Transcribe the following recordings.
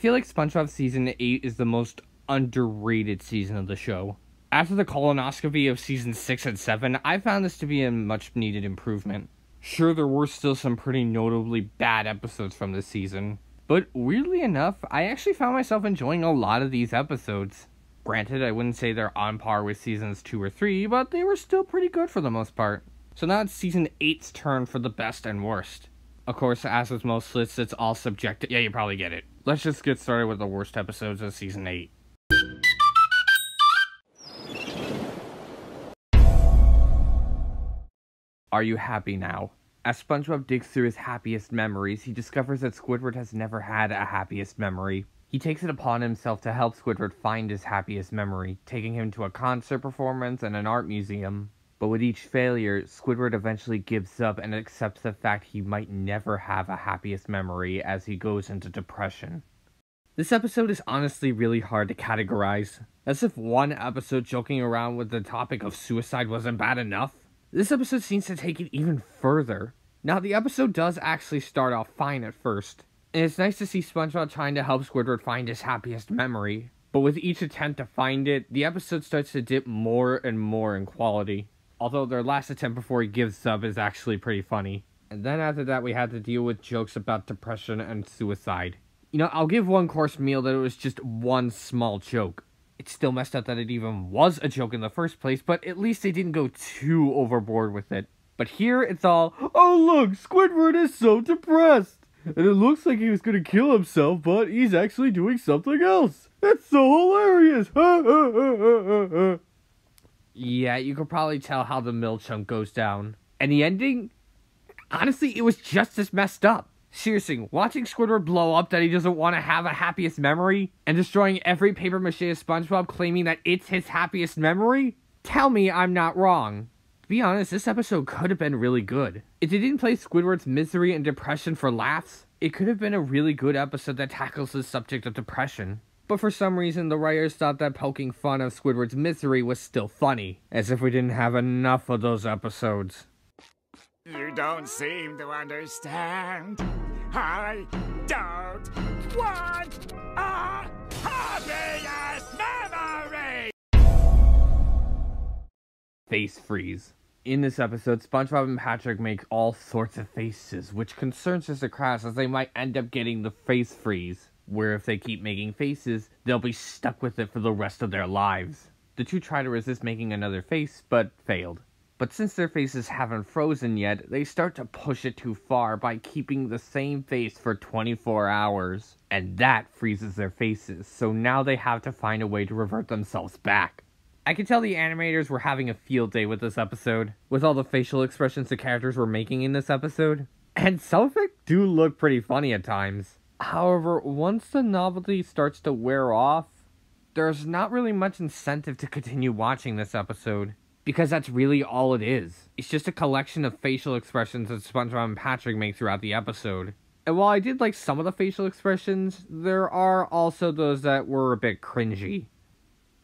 feel like SpongeBob Season 8 is the most underrated season of the show. After the colonoscopy of Season 6 and 7, I found this to be a much needed improvement. Sure, there were still some pretty notably bad episodes from this season, but weirdly enough, I actually found myself enjoying a lot of these episodes. Granted, I wouldn't say they're on par with Seasons 2 or 3, but they were still pretty good for the most part. So now it's Season 8's turn for the best and worst. Of course, as with most lists, it's all subjective. Yeah, you probably get it. Let's just get started with the worst episodes of Season 8. Are you happy now? As SpongeBob digs through his happiest memories, he discovers that Squidward has never had a happiest memory. He takes it upon himself to help Squidward find his happiest memory, taking him to a concert performance and an art museum. But with each failure, Squidward eventually gives up and accepts the fact he might never have a happiest memory as he goes into depression. This episode is honestly really hard to categorize. As if one episode joking around with the topic of suicide wasn't bad enough, this episode seems to take it even further. Now, the episode does actually start off fine at first, and it's nice to see SpongeBob trying to help Squidward find his happiest memory. But with each attempt to find it, the episode starts to dip more and more in quality. Although their last attempt before he gives up is actually pretty funny. And then after that, we had to deal with jokes about depression and suicide. You know, I'll give One Course Meal that it was just one small joke. It's still messed up that it even was a joke in the first place, but at least they didn't go too overboard with it. But here, it's all, oh look, Squidward is so depressed! And it looks like he was gonna kill himself, but he's actually doing something else! That's so hilarious! Yeah, you could probably tell how the mill chunk goes down. And the ending? Honestly, it was just as messed up. Seriously, watching Squidward blow up that he doesn't want to have a happiest memory, and destroying every papier-mâché of SpongeBob claiming that it's his happiest memory? Tell me I'm not wrong. To be honest, this episode could have been really good. If they didn't play Squidward's misery and depression for laughs, it could have been a really good episode that tackles the subject of depression. But for some reason, the writers thought that poking fun of Squidward's misery was still funny, as if we didn't have enough of those episodes. You don't seem to understand. I don't want a happiest memory! Face freeze. In this episode, SpongeBob and Patrick make all sorts of faces, which concerns Mr. Krabs as they might end up getting the face freeze, where if they keep making faces, they'll be stuck with it for the rest of their lives. The two try to resist making another face, but failed. But since their faces haven't frozen yet, they start to push it too far by keeping the same face for 24 hours. And that freezes their faces, so now they have to find a way to revert themselves back. I can tell the animators were having a field day with this episode, with all the facial expressions the characters were making in this episode. And some of it do look pretty funny at times. However, once the novelty starts to wear off, there's not really much incentive to continue watching this episode. Because that's really all it is. It's just a collection of facial expressions that SpongeBob and Patrick make throughout the episode. And while I did like some of the facial expressions, there are also those that were a bit cringy.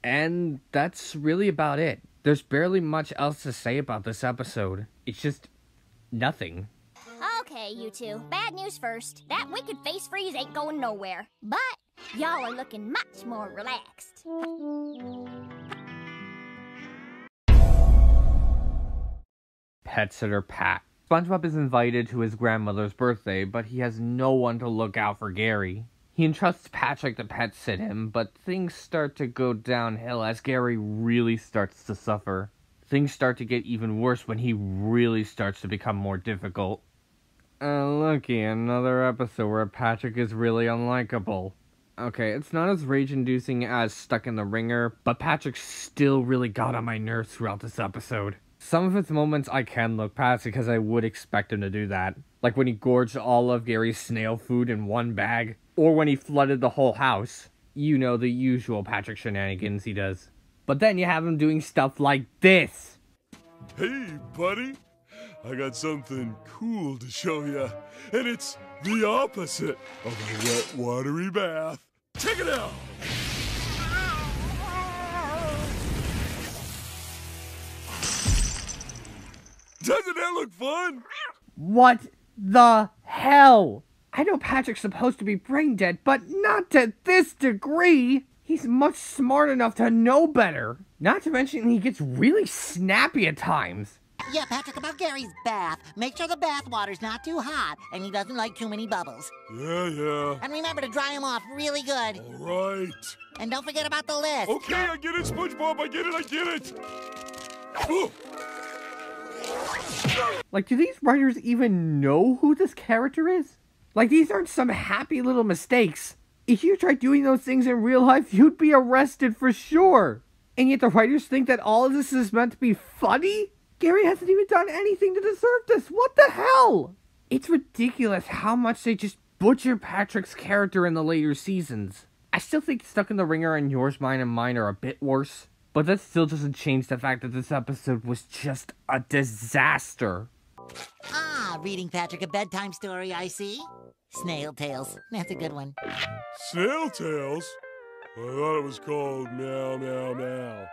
And that's really about it. There's barely much else to say about this episode. It's just nothing. Okay, you two. Bad news first. That wicked face freeze ain't going nowhere. But y'all are looking much more relaxed. Pet sitter Pat. SpongeBob is invited to his grandmother's birthday, but he has no one to look out for Gary. He entrusts Patrick to pet sit him, but things start to go downhill as Gary really starts to suffer. Things start to get even worse when he really starts to become more difficult. Looky, another episode where Patrick is really unlikable. Okay, it's not as rage-inducing as Stuck in the Ringer, but Patrick still really got on my nerves throughout this episode. Some of its moments I can look past because I would expect him to do that. Like when he gorged all of Gary's snail food in one bag. Or when he flooded the whole house. You know, the usual Patrick shenanigans he does. But then you have him doing stuff like this. Hey, buddy. I got something cool to show you. And it's the opposite of a wet, watery bath. Check it out. Doesn't that look fun? What the hell? I know Patrick's supposed to be brain dead, but not to this degree. He's much smart enough to know better. Not to mention he gets really snappy at times. Yeah, Patrick, about Gary's bath. Make sure the bath water's not too hot, and he doesn't like too many bubbles. Yeah. And remember to dry him off really good. All right. And don't forget about the list. Okay, I get it, SpongeBob. I get it. Oh. Like, do these writers even know who this character is? Like, these aren't some happy little mistakes. If you tried doing those things in real life, you'd be arrested for sure. And yet the writers think that all of this is meant to be funny? Gary hasn't even done anything to deserve this. What the hell? It's ridiculous how much they just butcher Patrick's character in the later seasons. I still think Stuck in the Ringer and Yours, Mine, and Mine are a bit worse, but that still doesn't change the fact that this episode was just a disaster. Ah, reading Patrick a bedtime story, I see. Snail Tales. That's a good one. Snail Tales? I thought it was called Meow Meow Meow.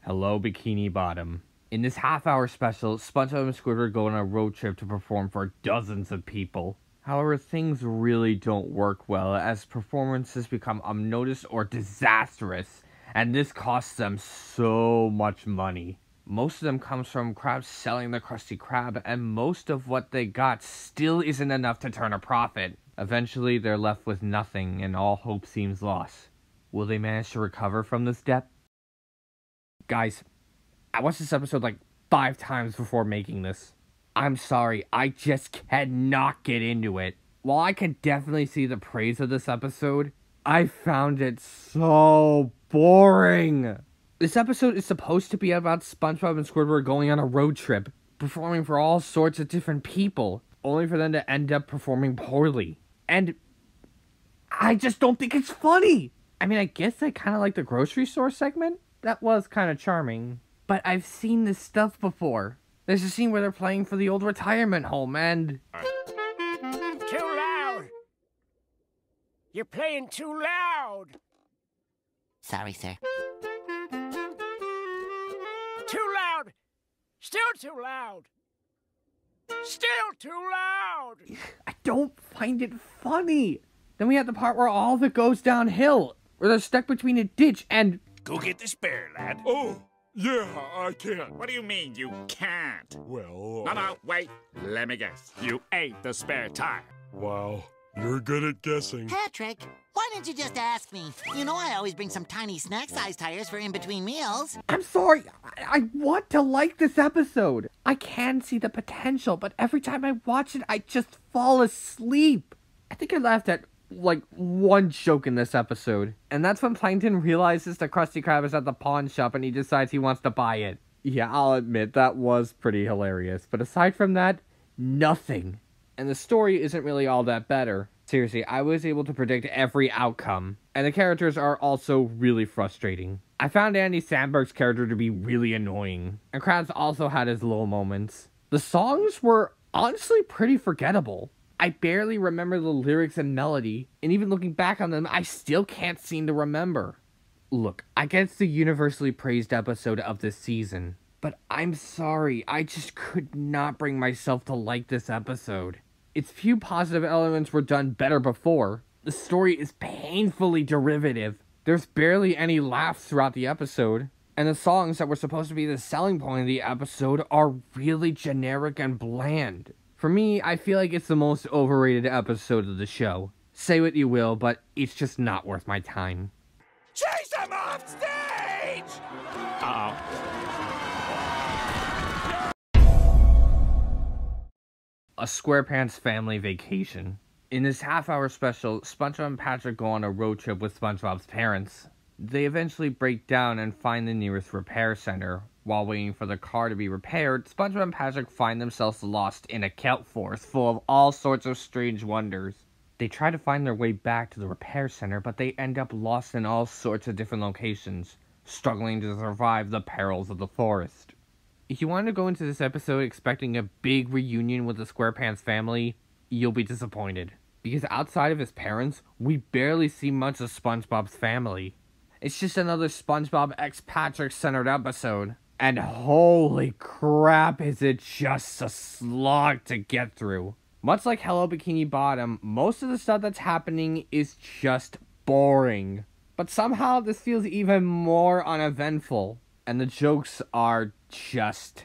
Hello, Bikini Bottom. In this half-hour special, SpongeBob and Squidward go on a road trip to perform for dozens of people. However, things really don't work well as performances become unnoticed or disastrous, and this costs them so much money. Most of them comes from crabs selling the Krusty Krab, and most of what they got still isn't enough to turn a profit. Eventually, they're left with nothing, and all hope seems lost. Will they manage to recover from this debt? Guys, I watched this episode like 5 times before making this. I'm sorry, I just cannot get into it. While I can definitely see the praise of this episode, I found it so boring. This episode is supposed to be about SpongeBob and Squidward going on a road trip, performing for all sorts of different people, only for them to end up performing poorly. And I just don't think it's funny. I mean, I guess I kind of like the grocery store segment. That was kind of charming. But I've seen this stuff before. There's a scene where they're playing for the old retirement home and... Too loud! You're playing too loud! Sorry, sir. Too loud! Still too loud! Still too loud! I don't find it funny. Then we have the part where all of it goes downhill, where they're stuck between a ditch and... Go get the spare, lad. Oh, yeah, I can't. What do you mean you can't? Well, No, wait. Let me guess. You ate the spare tire. Wow, you're good at guessing. Patrick, why didn't you just ask me? You know I always bring some tiny snack-sized tires for in-between meals. I'm sorry, I want to like this episode. I can see the potential, but every time I watch it, I just fall asleep. I think I laughed at like one joke in this episode, and that's when Plankton realizes the Krusty Krab is at the pawn shop and he decides he wants to buy it. Yeah, I'll admit that was pretty hilarious, but aside from that, nothing. And the story isn't really all that better. Seriously, I was able to predict every outcome, and the characters are also really frustrating. I found Andy Samberg's character to be really annoying, and Krabs also had his low moments. The songs were honestly pretty forgettable. I barely remember the lyrics and melody, and even looking back on them, I still can't seem to remember. Look, I get it's the universally praised episode of this season, but I'm sorry, I just could not bring myself to like this episode. Its few positive elements were done better before. The story is painfully derivative. There's barely any laughs throughout the episode, and the songs that were supposed to be the selling point of the episode are really generic and bland. For me, I feel like it's the most overrated episode of the show. Say what you will, but it's just not worth my time. Chase him off stage! Uh-oh. A SquarePants family vacation. In this half-hour special, SpongeBob and Patrick go on a road trip with SpongeBob's parents. They eventually break down and find the nearest repair center. While waiting for the car to be repaired, SpongeBob and Patrick find themselves lost in a kelp forest full of all sorts of strange wonders. They try to find their way back to the repair center, but they end up lost in all sorts of different locations, struggling to survive the perils of the forest. If you want to go into this episode expecting a big reunion with the SquarePants family, you'll be disappointed. Because outside of his parents, we barely see much of SpongeBob's family. It's just another SpongeBob x Patrick centered episode. And holy crap, is it just a slog to get through. Much like Hello Bikini Bottom, most of the stuff that's happening is just boring. But somehow this feels even more uneventful. And the jokes are just...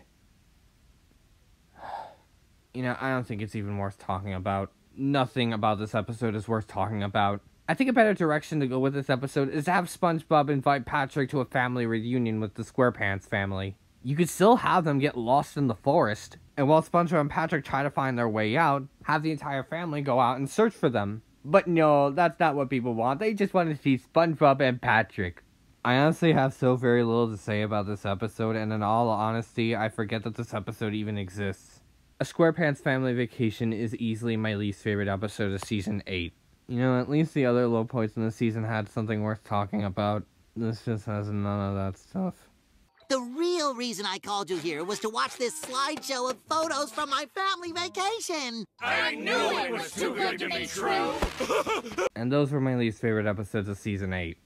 I don't think it's even worth talking about. Nothing about this episode is worth talking about. I think a better direction to go with this episode is to have SpongeBob invite Patrick to a family reunion with the SquarePants family. You could still have them get lost in the forest, and while SpongeBob and Patrick try to find their way out, have the entire family go out and search for them. But no, that's not what people want. They just want to see SpongeBob and Patrick. I honestly have so very little to say about this episode, and in all honesty, I forget that this episode even exists. A SquarePants Family Vacation is easily my least favorite episode of Season 8. At least the other low points in the season had something worth talking about. This just has none of that stuff. The real reason I called you here was to watch this slideshow of photos from my family vacation. I knew it was too good to be true. And those were my least favorite episodes of Season 8.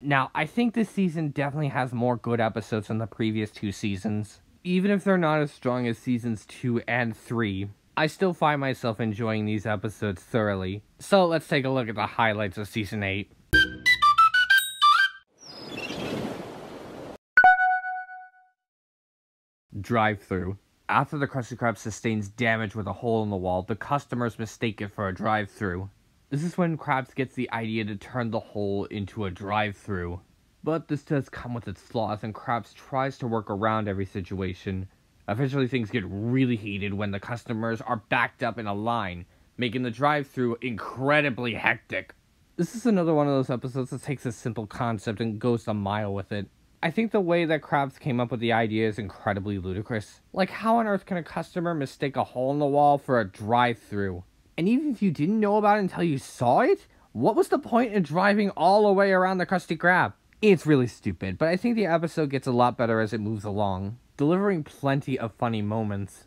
Now, I think this season definitely has more good episodes than the previous 2 seasons. Even if they're not as strong as Seasons 2 and 3, I still find myself enjoying these episodes thoroughly. So let's take a look at the highlights of Season 8. Drive-thru. After the Krusty Krab sustains damage with a hole in the wall, the customers mistake it for a drive-thru. This is when Krabs gets the idea to turn the hole into a drive-thru. But this does come with its flaws, and Krabs tries to work around every situation. Eventually things get really heated when the customers are backed up in a line, making the drive-thru incredibly hectic. This is another one of those episodes that takes a simple concept and goes a mile with it. I think the way that Krabs came up with the idea is incredibly ludicrous. Like, how on earth can a customer mistake a hole in the wall for a drive-thru? And even if you didn't know about it until you saw it, what was the point in driving all the way around the Krusty Krab? It's really stupid, but I think the episode gets a lot better as it moves along, delivering plenty of funny moments.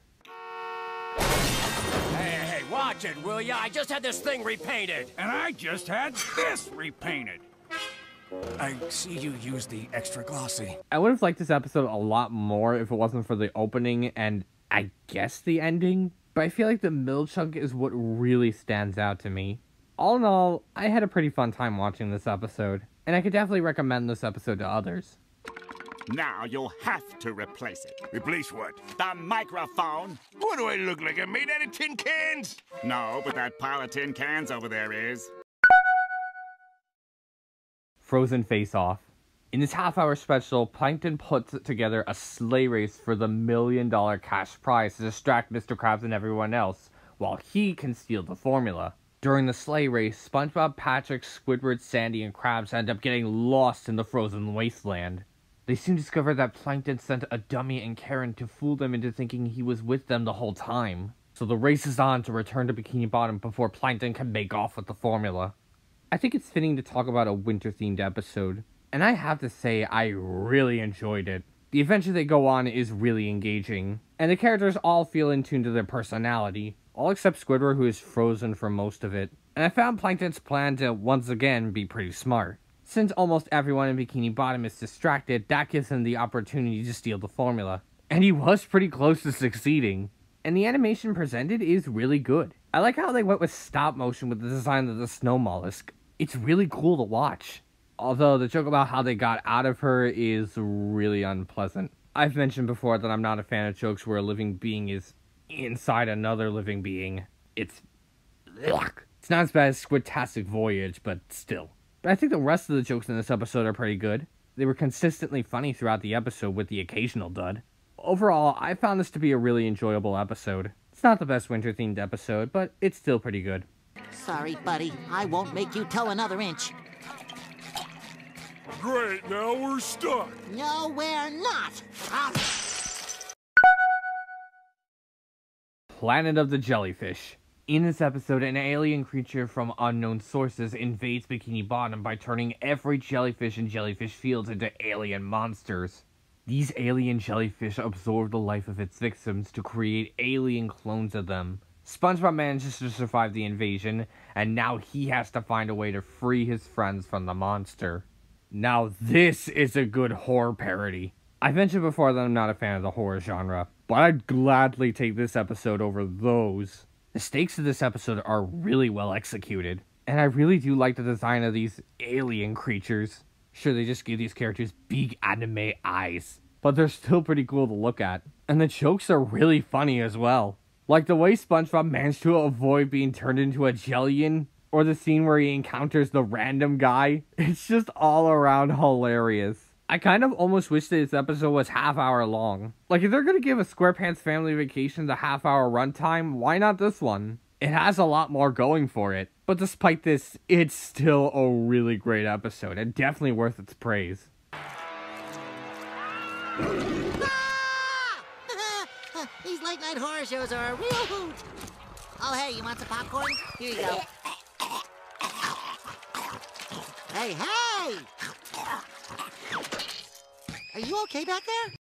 Hey, watch it, will ya? I just had this thing repainted. And I just had this repainted. I see you used the extra glossy. I would have liked this episode a lot more if it wasn't for the opening and, I guess, the ending. But I feel like the middle chunk is what really stands out to me. All in all, I had a pretty fun time watching this episode. And I could definitely recommend this episode to others. Now you'll have to replace it. Replace what? The microphone. What do I look like? I'm made out of tin cans? No, but that pile of tin cans over there is. Frozen Face Off. In this half-hour special, Plankton puts together a sleigh race for the $1 million cash prize to distract Mr. Krabs and everyone else, while he can steal the formula. During the sleigh race, SpongeBob, Patrick, Squidward, Sandy, and Krabs end up getting lost in the frozen wasteland. They soon discover that Plankton sent a dummy and Karen to fool them into thinking he was with them the whole time. So the race is on to return to Bikini Bottom before Plankton can make off with the formula. I think it's fitting to talk about a winter-themed episode, and I have to say I really enjoyed it. The adventure they go on is really engaging, and the characters all feel in tune to their personality, all except Squidward, who is frozen for most of it. And I found Plankton's plan to once again be pretty smart. Since almost everyone in Bikini Bottom is distracted, that gives him the opportunity to steal the formula. And he was pretty close to succeeding. And the animation presented is really good. I like how they went with stop motion with the design of the snow mollusk. It's really cool to watch. Although the joke about how they got out of her is really unpleasant. I've mentioned before that I'm not a fan of jokes where a living being is inside another living being. It's not as bad as Squidtastic Voyage, but still. But I think the rest of the jokes in this episode are pretty good. They were consistently funny throughout the episode with the occasional dud. Overall, I found this to be a really enjoyable episode. It's not the best winter-themed episode, but it's still pretty good. Sorry, buddy. I won't make you toe another inch. Great, now we're stuck. No, we're not. Planet of the Jellyfish. In this episode, an alien creature from unknown sources invades Bikini Bottom by turning every jellyfish in Jellyfish Fields into alien monsters. These alien jellyfish absorb the life of its victims to create alien clones of them. SpongeBob manages to survive the invasion, and now he has to find a way to free his friends from the monster. Now this is a good horror parody. I've mentioned before that I'm not a fan of the horror genre, but I'd gladly take this episode over those. The stakes of this episode are really well executed, and I really do like the design of these alien creatures. Sure, they just give these characters big anime eyes, but they're still pretty cool to look at. And the jokes are really funny as well. Like the way SpongeBob managed to avoid being turned into a jellion, or the scene where he encounters the random guy. It's just all around hilarious. I kind of almost wish that this episode was half-hour long. Like, if they're gonna give a SquarePants Family Vacation the half-hour runtime, why not this one? It has a lot more going for it. But despite this, it's still a really great episode, and definitely worth its praise. These late-night horror shows are a real hoot. Oh, hey, you want some popcorn? Here you go. Hey! Are you okay back there?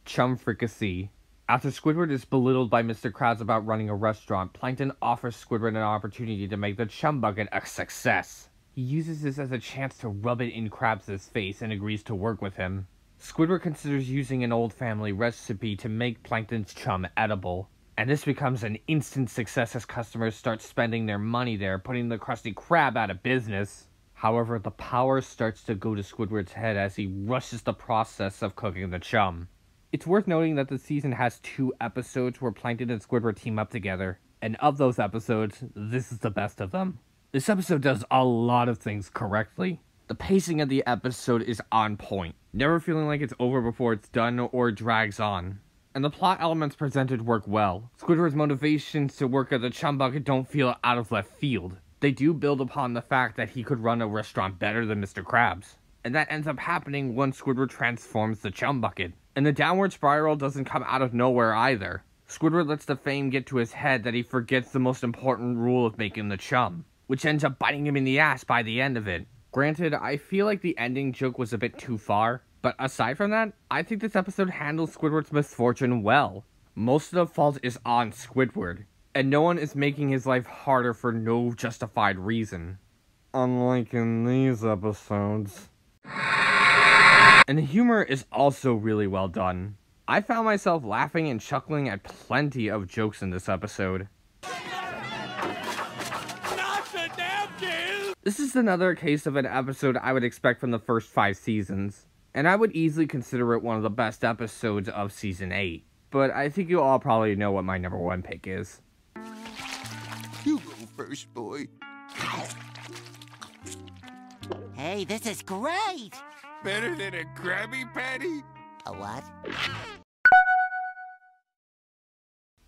Chum Fricassee. After Squidward is belittled by Mr. Krabs about running a restaurant, Plankton offers Squidward an opportunity to make the Chum Bucket a success. He uses this as a chance to rub it in Krabs' face and agrees to work with him. Squidward considers using an old family recipe to make Plankton's chum edible, and this becomes an instant success as customers start spending their money there, putting the Krusty Krab out of business. However, the power starts to go to Squidward's head as he rushes the process of cooking the chum. It's worth noting that the season has 2 episodes where Plankton and Squidward team up together, and of those episodes, this is the best of them. This episode does a lot of things correctly. The pacing of the episode is on point, never feeling like it's over before it's done or drags on. And the plot elements presented work well. Squidward's motivations to work at the Chum Bucket don't feel out of left field. They do build upon the fact that he could run a restaurant better than Mr. Krabs. And that ends up happening once Squidward transforms the Chum Bucket. And the downward spiral doesn't come out of nowhere either. Squidward lets the fame get to his head that he forgets the most important rule of making the chum, which ends up biting him in the ass by the end of it. Granted, I feel like the ending joke was a bit too far, but aside from that, I think this episode handles Squidward's misfortune well. Most of the fault is on Squidward, and no one is making his life harder for no justified reason. Unlike in these episodes. And the humor is also really well done. I found myself laughing and chuckling at plenty of jokes in this episode. This is another case of an episode I would expect from the first 5 seasons, and I would easily consider it one of the best episodes of Season 8. But I think you all probably know what my number 1 pick is. You go first, boy. Hey, this is great! Better than a Krabby Patty? A what?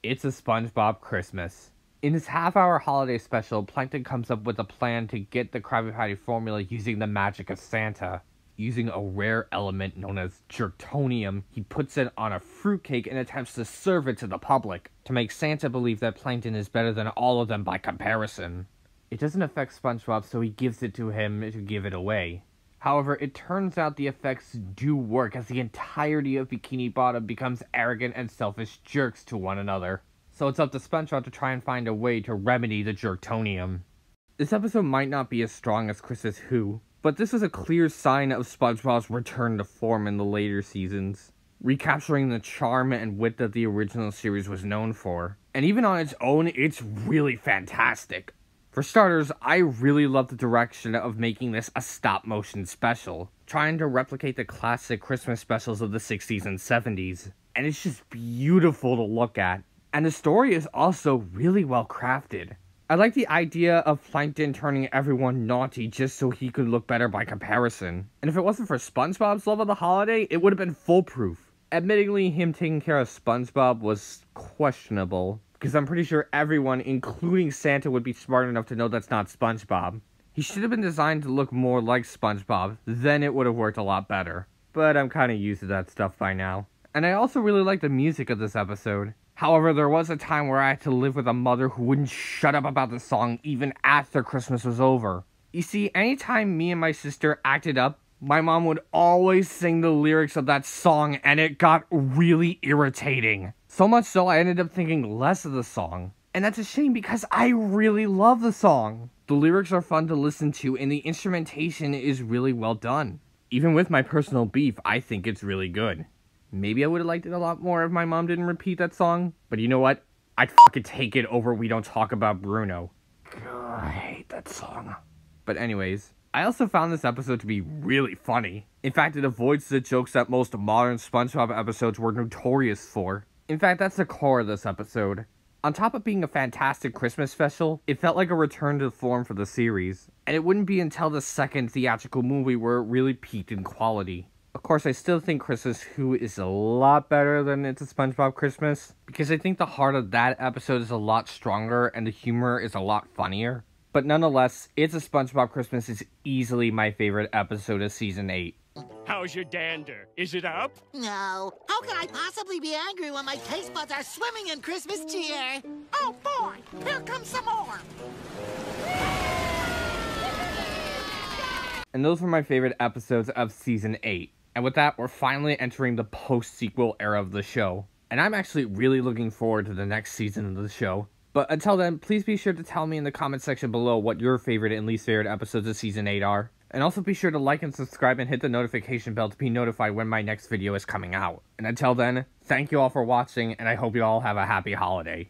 It's a SpongeBob Christmas. In his half-hour holiday special, Plankton comes up with a plan to get the Krabby Patty formula using the magic of Santa. Using a rare element known as jerktonium, he puts it on a fruitcake and attempts to serve it to the public, to make Santa believe that Plankton is better than all of them by comparison. It doesn't affect SpongeBob, so he gives it to him to give it away. However, it turns out the effects do work as the entirety of Bikini Bottom becomes arrogant and selfish jerks to one another. So it's up to SpongeBob to try and find a way to remedy the jerktonium. This episode might not be as strong as Chris's Who, but this was a clear sign of SpongeBob's return to form in the later seasons, recapturing the charm and wit that the original series was known for. And even on its own, it's really fantastic. For starters, I really love the direction of making this a stop-motion special, trying to replicate the classic Christmas specials of the 60s and 70s, and it's just beautiful to look at. And the story is also really well crafted. I like the idea of Plankton turning everyone naughty just so he could look better by comparison. And if it wasn't for SpongeBob's love of the holiday, it would have been foolproof. Admittedly, him taking care of SpongeBob was questionable, because I'm pretty sure everyone, including Santa, would be smart enough to know that's not SpongeBob. He should have been designed to look more like SpongeBob, then it would have worked a lot better. But I'm kinda used to that stuff by now. And I also really like the music of this episode. However, there was a time where I had to live with a mother who wouldn't shut up about the song even after Christmas was over. You see, anytime me and my sister acted up, my mom would always sing the lyrics of that song, and it got really irritating. So much so I ended up thinking less of the song. And that's a shame because I really love the song. The lyrics are fun to listen to and the instrumentation is really well done. Even with my personal beef, I think it's really good. Maybe I would have liked it a lot more if my mom didn't repeat that song, but you know what? I'd fucking take it over We Don't Talk About Bruno. God, I hate that song. But anyways, I also found this episode to be really funny. In fact, it avoids the jokes that most modern SpongeBob episodes were notorious for. In fact, that's the core of this episode. On top of being a fantastic Christmas special, it felt like a return to form for the series. And it wouldn't be until the second theatrical movie where it really peaked in quality. Of course, I still think Christmas Who is a lot better than It's a SpongeBob Christmas, because I think the heart of that episode is a lot stronger and the humor is a lot funnier. But nonetheless, It's a SpongeBob Christmas is easily my favorite episode of Season 8. How's your dander? Is it up? No. How can I possibly be angry when my taste buds are swimming in Christmas cheer? Oh boy, here comes some more. And those were my favorite episodes of Season 8. And with that, we're finally entering the post-sequel era of the show. And I'm actually really looking forward to the next season of the show. But until then, please be sure to tell me in the comment section below what your favorite and least favorite episodes of Season 8 are. And also be sure to like and subscribe and hit the notification bell to be notified when my next video is coming out. And until then, thank you all for watching, and I hope you all have a happy holiday.